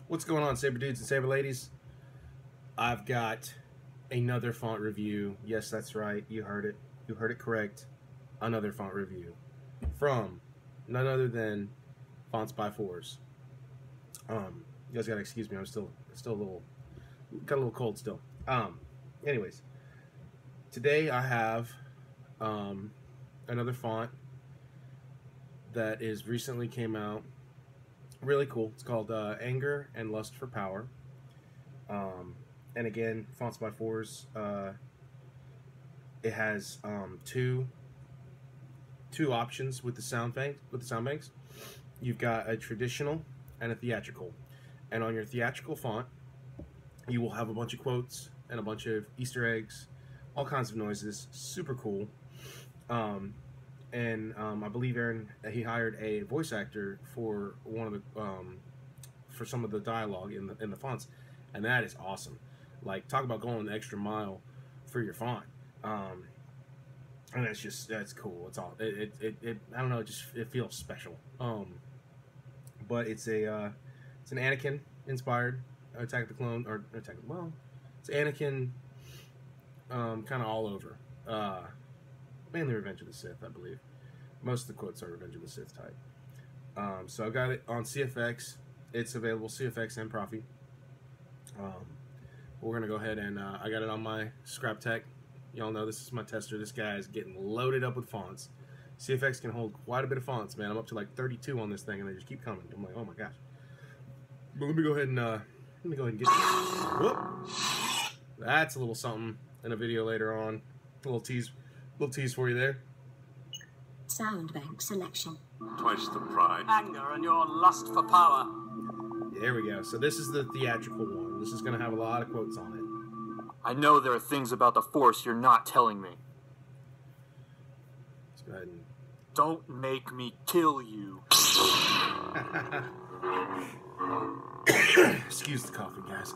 What's going on, saber dudes and saber ladies? I've got another font review. Yes, that's right. You heard it. You heard it correct. Another font review from none other than Fonts by Fourzze. You guys gotta excuse me. I'm still a little, got a little cold still. Anyways, today I have another font that is recently came out. Really cool. It's called Anger and Lust for Power. And again, Fonts by Fourzze. It has two options with the sound banks. You've got a traditional and a theatrical. And on your theatrical font, you will have a bunch of quotes and a bunch of Easter eggs, all kinds of noises. Super cool. I believe Aaron, he hired a voice actor for one of the for some of the dialogue in the fonts, and that is awesome. Like, talk about going the extra mile for your font. And that's cool. It's all it I don't know. It feels special. But it's an Anakin inspired Attack of the Clone it's Anakin kind of all over. Mainly Revenge of the Sith, I believe. Most of the quotes are Revenge of the Sith type. So I got it on CFX. It's available CFX and Profi. We're gonna go ahead and I got it on my Scrap Tech. Y'all know this is my tester. This guy is getting loaded up with fonts. CFX can hold quite a bit of fonts, man. I'm up to like 32 on this thing, and they just keep coming. I'm like, oh my gosh. But let me go ahead and get. Whoop. That's a little something in a video later on. A little tease for you there. Sound bank selection. Twice the pride. Anger and your lust for power. There we go. So this is the theatrical one. This is going to have a lot of quotes on it. I know there are things about the Force you're not telling me. Let's go ahead and... Don't make me kill you. Excuse the coffee, guys.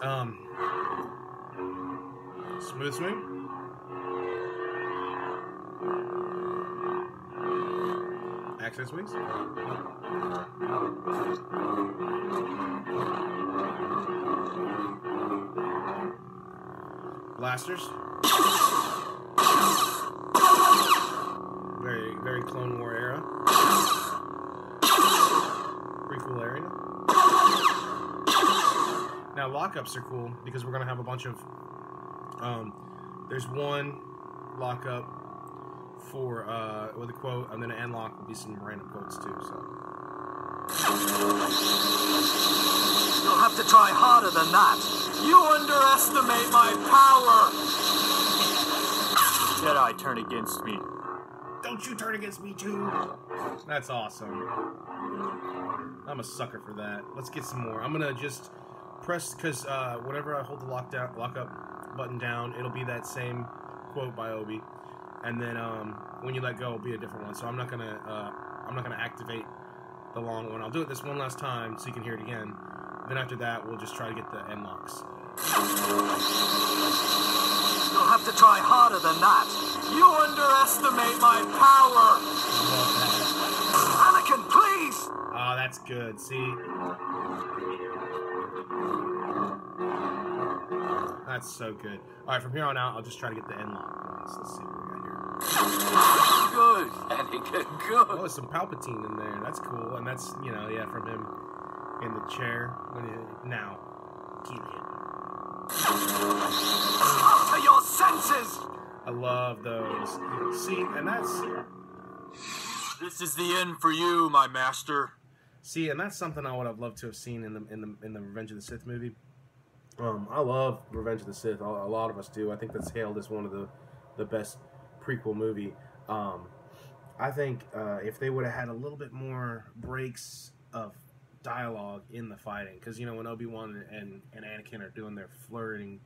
Smooth swing. Access wings. Blasters. Very Clone War era. Pretty cool area. Now lockups are cool because we're gonna have a bunch of there's one lockup for with a quote, and then an end lock will be some random quotes too, so. You'll have to try harder than that. You underestimate my power. Jedi turn against me. Don't you turn against me too. That's awesome. I'm a sucker for that. Let's get some more. I'm gonna just press, because whenever I hold the lockup button down, it'll be that same quote by Obi. And then when you let go, it'll be a different one. So I'm not gonna activate the long one. I'll do it this one last time so you can hear it again. Then after that, we'll just try to get the end locks. You'll have to try harder than that. You underestimate my power. Anakin, please. Oh, that's good. See, that's so good. All right, from here on out, I'll just try to get the end lock ones. Let's see what we got here. Good, Anakin, good. Oh, there's some Palpatine in there. That's cool, and that's, you know, yeah, from him in the chair. Now, keep it. Up to your senses. I love those. See, and that's... This is the end for you, my master. See, and that's something I would have loved to have seen in the Revenge of the Sith movie. I love Revenge of the Sith. A lot of us do. I think that's hailed as one of the best prequel movie. I think if they would have had a little bit more breaks of dialogue in the fighting, because, you know, when Obi-Wan and Anakin are doing their flirting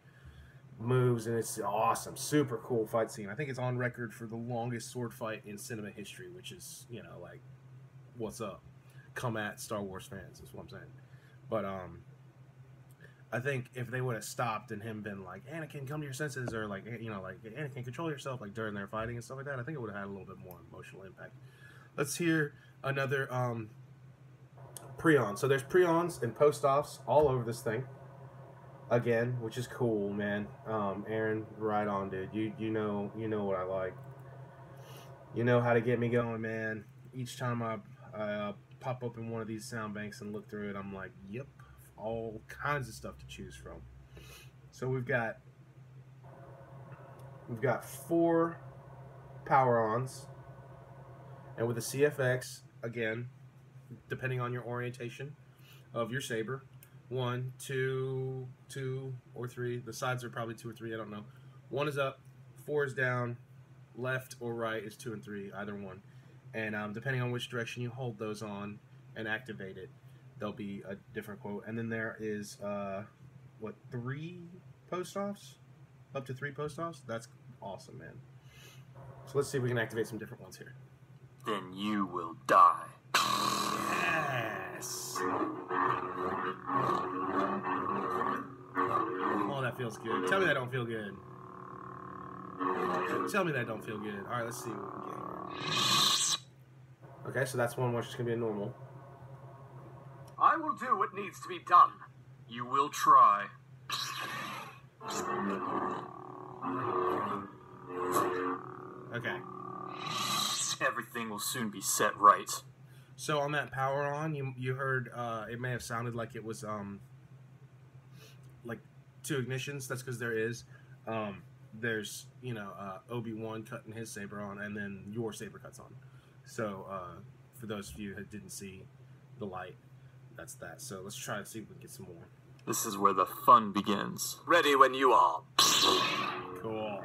moves, and it's awesome, super cool fight scene. I think it's on record for the longest sword fight in cinema history, which is, you know, like, what's up? Come at Star Wars fans, is what I'm saying. But I think if they would have stopped and him been like, Anakin, come to your senses, or like, you know, like, Anakin, control yourself, like during their fighting and stuff like that, I think it would have had a little bit more emotional impact. Let's hear another Pre-on. So there's pre-ons and post-offs all over this thing. Again, which is cool, man. Aaron, right on, dude. You know what I like. You know how to get me going, man. Each time I pop open one of these sound banks and look through it, I'm like, yep, all kinds of stuff to choose from. So we've got 4 power-ons, and with the CFX, again, depending on your orientation of your saber, 1, 2, 2, or 3. The sides are probably 2 or 3. I don't know. 1 is up, 4 is down, left or right is 2 and 3, either one. And depending on which direction you hold those on and activate it, there'll be a different quote. And then there is 3 post-offs, up to 3 post-offs. That's awesome, man. So let's see if we can activate some different ones here. Then you will die. Yes. Oh, that feels good. Tell me that don't feel good. Tell me that don't feel good. All right, let's see what we can get here. Okay, so that's one which is going to be a normal. I will do what needs to be done. You will try. Okay. Everything will soon be set right. So on that power on, you heard it may have sounded like it was like 2 ignitions. That's because there's Obi-Wan cutting his saber on, and then your saber cuts on. So for those of you who didn't see the light, that's that. So let's try to see if we can get some more. This is where the fun begins. Ready when you are. Cool.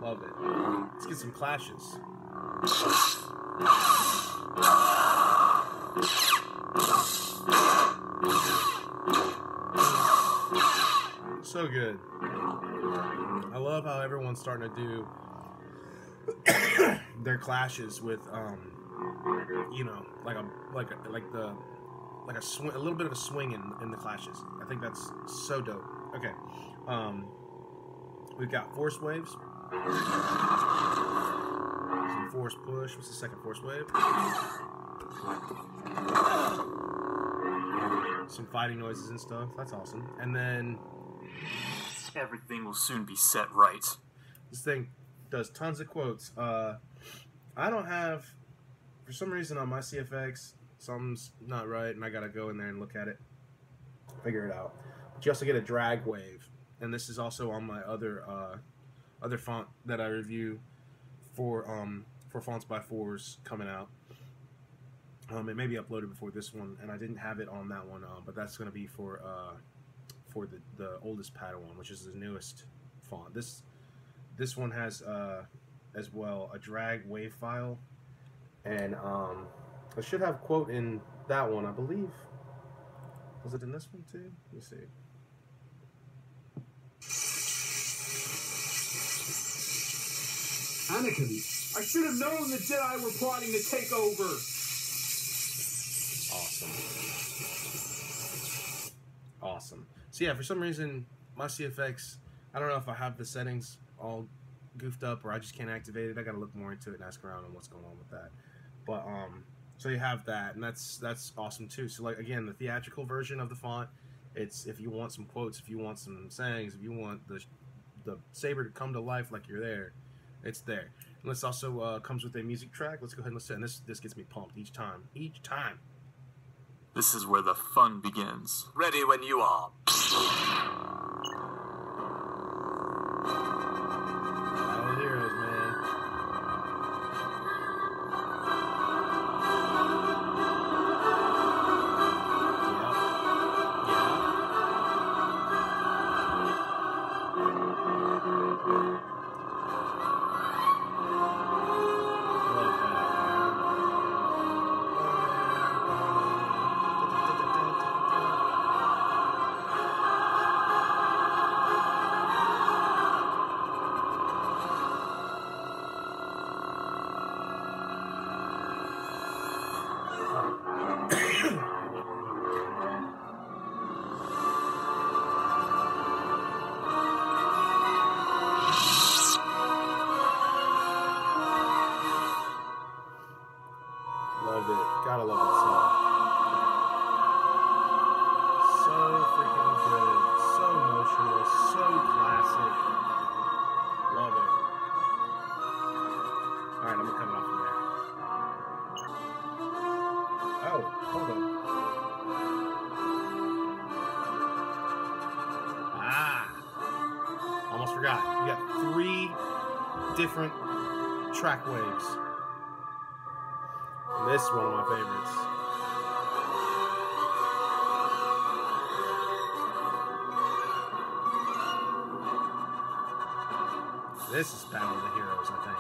Love it. Let's get some clashes. So good. I love how everyone's starting to do their clashes with a little bit of a swing in the clashes. I think that's so dope. Okay. We've got force waves. Some force push. What's the second force wave? Some fighting noises and stuff. That's awesome. And then everything will soon be set right. This thing does tons of quotes. I don't have, for some reason on my CFX, something's not right, and I gotta go in there and look at it, figure it out. But you also get a drag wave, and this is also on my other font that I review for Fonts by Fours coming out. It may be uploaded before this one, and I didn't have it on that one, but that's going to be for the oldest Padawan, which is the newest font. This one has as well a drag wave file, and I should have quote in that one, I believe. Was it in this one too? Let me see. Anakin, I should have known the Jedi were plotting to take over. Awesome. So yeah, for some reason, my CFX, I don't know if I have the settings all goofed up or I just can't activate it. I gotta look more into it and ask around on what's going on with that. But so you have that, and that's awesome too. So like again, the theatrical version of the font, it's if you want some quotes, if you want some sayings, if you want the saber to come to life like you're there, it's there. And this also comes with a music track. Let's go ahead and listen. And this gets me pumped each time. Each time. This is where the fun begins. Ready when you are. Battle of the Heroes, man. love it. Gotta love that song. So freaking good. So emotional. So classic. Love it. Alright, I'm gonna cut it off from there. Oh, hold up. Almost forgot. You got 3 different track waves. And this is one of my favorites. This is Battle of the Heroes, I think.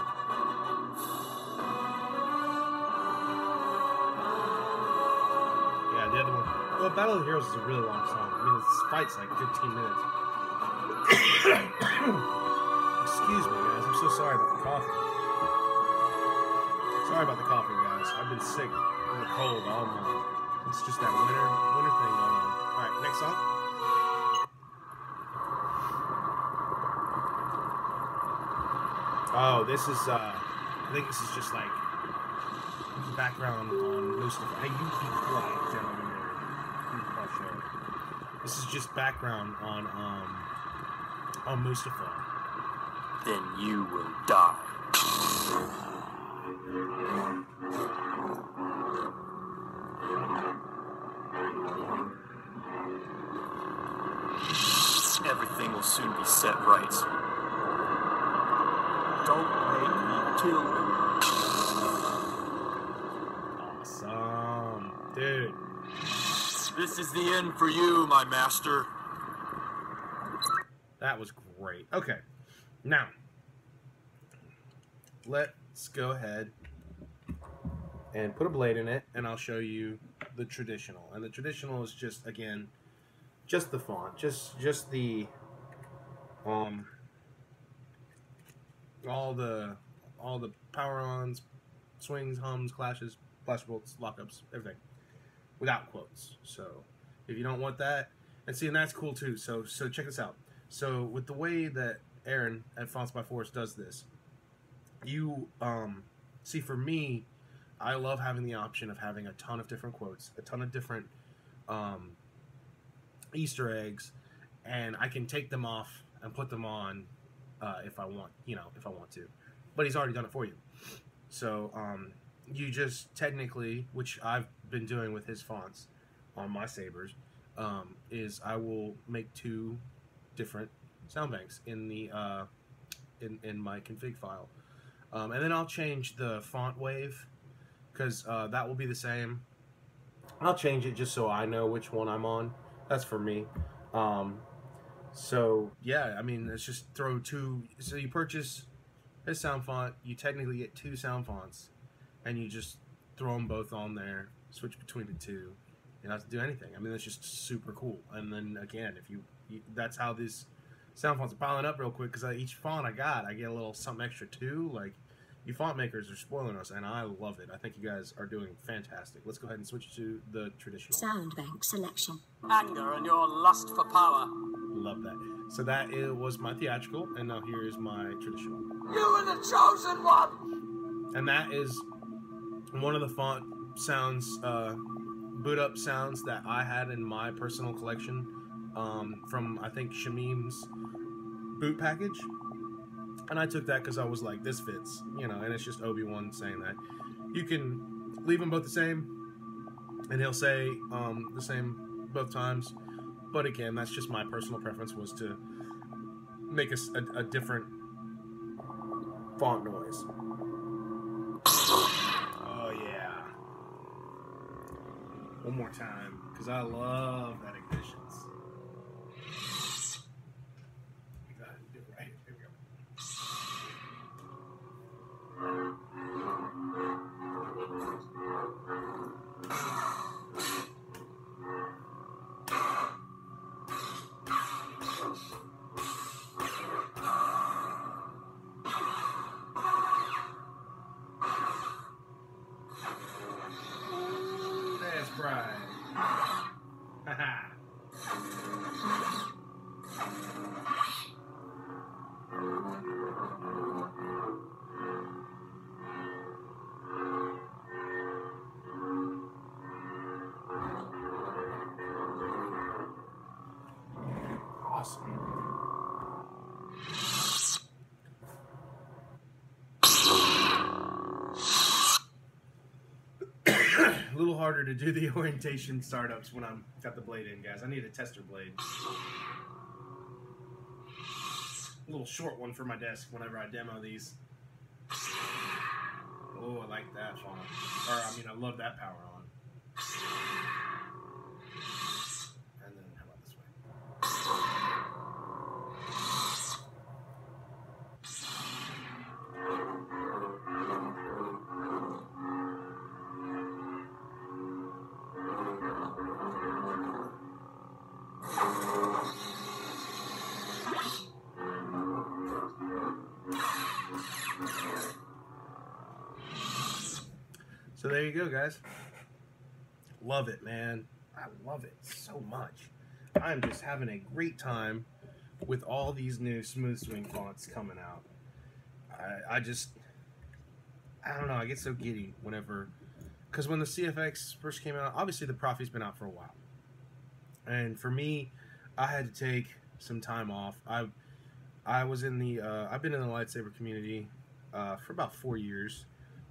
Yeah, the other one. Well, Battle of the Heroes is a really long song. I mean, this fight's like 15 minutes. Excuse me, guys. I'm so sorry about the coffee. Sorry about the coffee, guys. I've been sick in the cold all month. It's just that winter thing going on. All right, next song. Oh, this is. I think this is just like background on Mustafa. Hey, you keep quiet, gentlemen. This is just background on Mustafa. Then you will die. Everything will soon be set right. Don't make me kill you. Awesome. Dude. This is the end for you, my master. That was great. Okay. Now, let's go ahead and put a blade in it, and I'll show you the traditional. And the traditional is just, again, just the font. Just the, all the power-ons, swings, hums, clashes, flash bolts, lockups, everything. Without quotes. So if you don't want that, and see, and that's cool too. So check this out. So with the way that Aaron at Fonts by Force does this, you see, for me, I love having the option of having a ton of different quotes, a ton of different Easter eggs, and I can take them off and put them on if I want, if I want to. But he's already done it for you. So you just technically, which I've been doing with his fonts on my sabers, is I will make 2 different sound banks in the in my config file, and then I'll change the font wave, because that will be the same. I'll change it just so I know which one I'm on. That's for me. So yeah, I mean, let's just throw 2. So you purchase his sound font, you technically get 2 sound fonts, and you just throw them both on there, switch between the 2. You don't have to do anything. I mean, that's just super cool. And then again, if you that's how these sound fonts are piling up real quick, because each font I get a little something extra too. Like, you font makers are spoiling us, and I love it. I think you guys are doing fantastic. Let's go ahead and switch to the traditional. Sound bank selection. Anger and your lust for power. Love that. So that was my theatrical, and now here is my traditional. You are the chosen one! And that is one of the font sounds, boot up sounds that I had in my personal collection, from, I think, Shamim's boot package. And I took that because I was like, this fits, and it's just Obi-Wan saying that. You can leave them both the same, and he'll say the same both times. But again, that's just my personal preference, was to make a different font noise. Oh, yeah. One more time, because I love that ignitions. We got to do it right. Here we go. That's right. Haha. little harder to do the orientation startups when I'm got the blade in, guys. I need a tester blade. A little short one for my desk whenever I demo these. Oh, I like that font. Or, I mean, I love that power on. And then, how about this way? So there you go, guys. Love it, man. I love it so much. I'm just having a great time with all these new smooth swing fonts coming out. I don't know, I get so giddy whenever, because when the CFX first came out, obviously the Profi's been out for a while. And for me, I had to take some time off. I was in the, I've been in the lightsaber community for about 4 years.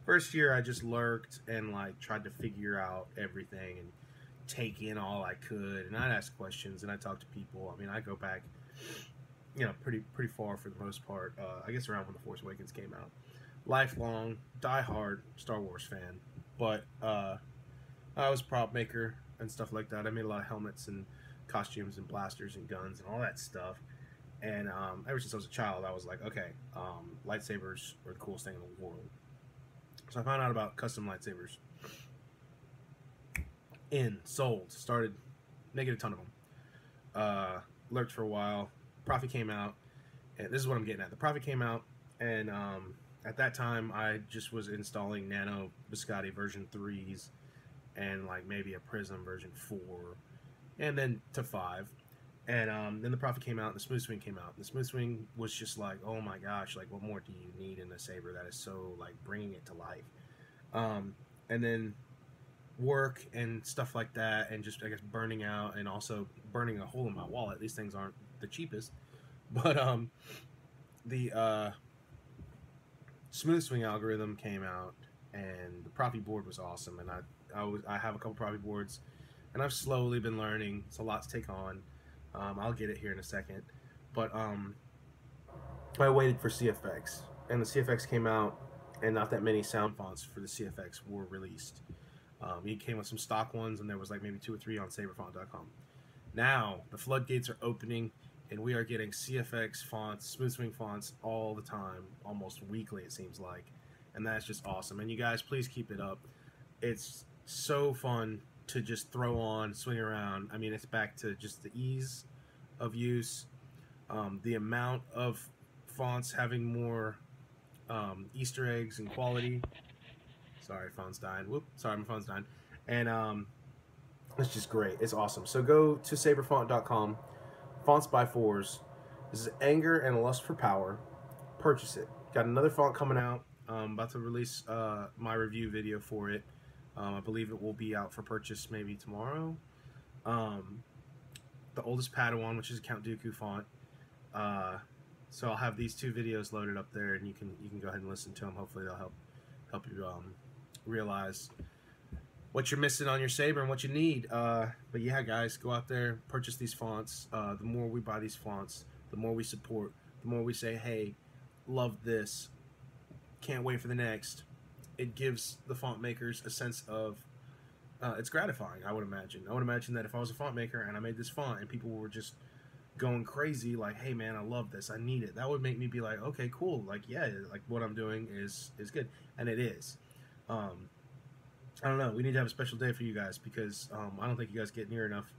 First year, I just lurked and like tried to figure out everything and take in all I could. And I'd ask questions and I'd talk to people. I mean, I go back, you know, pretty far for the most part. I guess around when The Force Awakens came out. Lifelong, die-hard Star Wars fan. But I was a prop maker and stuff like that. I made a lot of helmets and costumes and blasters and guns and all that stuff. And ever since I was a child, I was like, okay, lightsabers are the coolest thing in the world. So I found out about custom lightsabers. Sold, started making a ton of them. Lurked for a while. Profi came out, and this is what I'm getting at. The Profi came out, and at that time I just was installing Nano Biscotti version 3s, and like maybe a Prism version 4, and then to 5. And then the Profi came out, and the Smooth Swing came out. And the Smooth Swing was just like, oh my gosh, like what more do you need in a saber that is so like bringing it to life? And then work and stuff like that, and just I guess burning out, and also burning a hole in my wallet. These things aren't the cheapest, but the Smooth Swing algorithm came out, and the Profi board was awesome. And I have a couple Profi boards, and I've slowly been learning. It's a lot to take on. I'll get it here in a second, but I waited for CFX, and the CFX came out, and not that many sound fonts for the CFX were released. It came with some stock ones, and there was like maybe 2 or 3 on saberfont.com. Now the floodgates are opening, and we are getting CFX fonts, smooth swing fonts all the time, almost weekly it seems like, and that's just awesome. And you guys, please keep it up. It's so fun to just throw on, swing around. I mean, it's back to just the ease of use, the amount of fonts having more Easter eggs and quality. Sorry, phone's dying. Whoop, sorry, my phone's dying. And it's just great. It's awesome. So go to saberfont.com, fonts by Fourzze. This is Anger and Lust for Power. Purchase it. Got another font coming out. I'm about to release my review video for it. I believe it will be out for purchase maybe tomorrow. The Oldest Padawan, which is a Count Dooku font. So I'll have these 2 videos loaded up there, and you can go ahead and listen to them. Hopefully they'll help you realize what you're missing on your saber and what you need. But yeah, guys, go out there, purchase these fonts. The more we buy these fonts, the more we support, the more we say, hey, love this, can't wait for the next. It gives the font makers a sense of, it's gratifying, I would imagine. I would imagine that if I was a font maker and I made this font and people were just going crazy, like, hey man, I love this, I need it, that would make me be like, okay, cool, like, yeah, like what I'm doing is good. And it is. I don't know, we need to have a special day for you guys, because I don't think you guys get near enough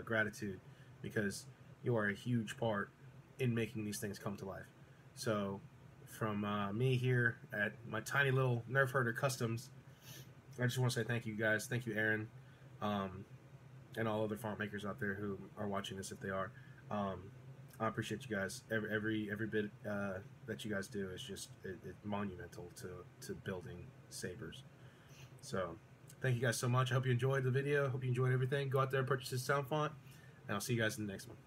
gratitude, because you are a huge part in making these things come to life. So from me here at my tiny little Nerf Herder Customs, I just want to say thank you guys. Thank you, Aaron, and all other font makers out there who are watching this, if they are. I appreciate you guys. Every bit that you guys do is just it's monumental to building sabers. So thank you guys so much. I hope you enjoyed the video. Hope you enjoyed everything. Go out there and purchase this sound font, and I'll see you guys in the next one.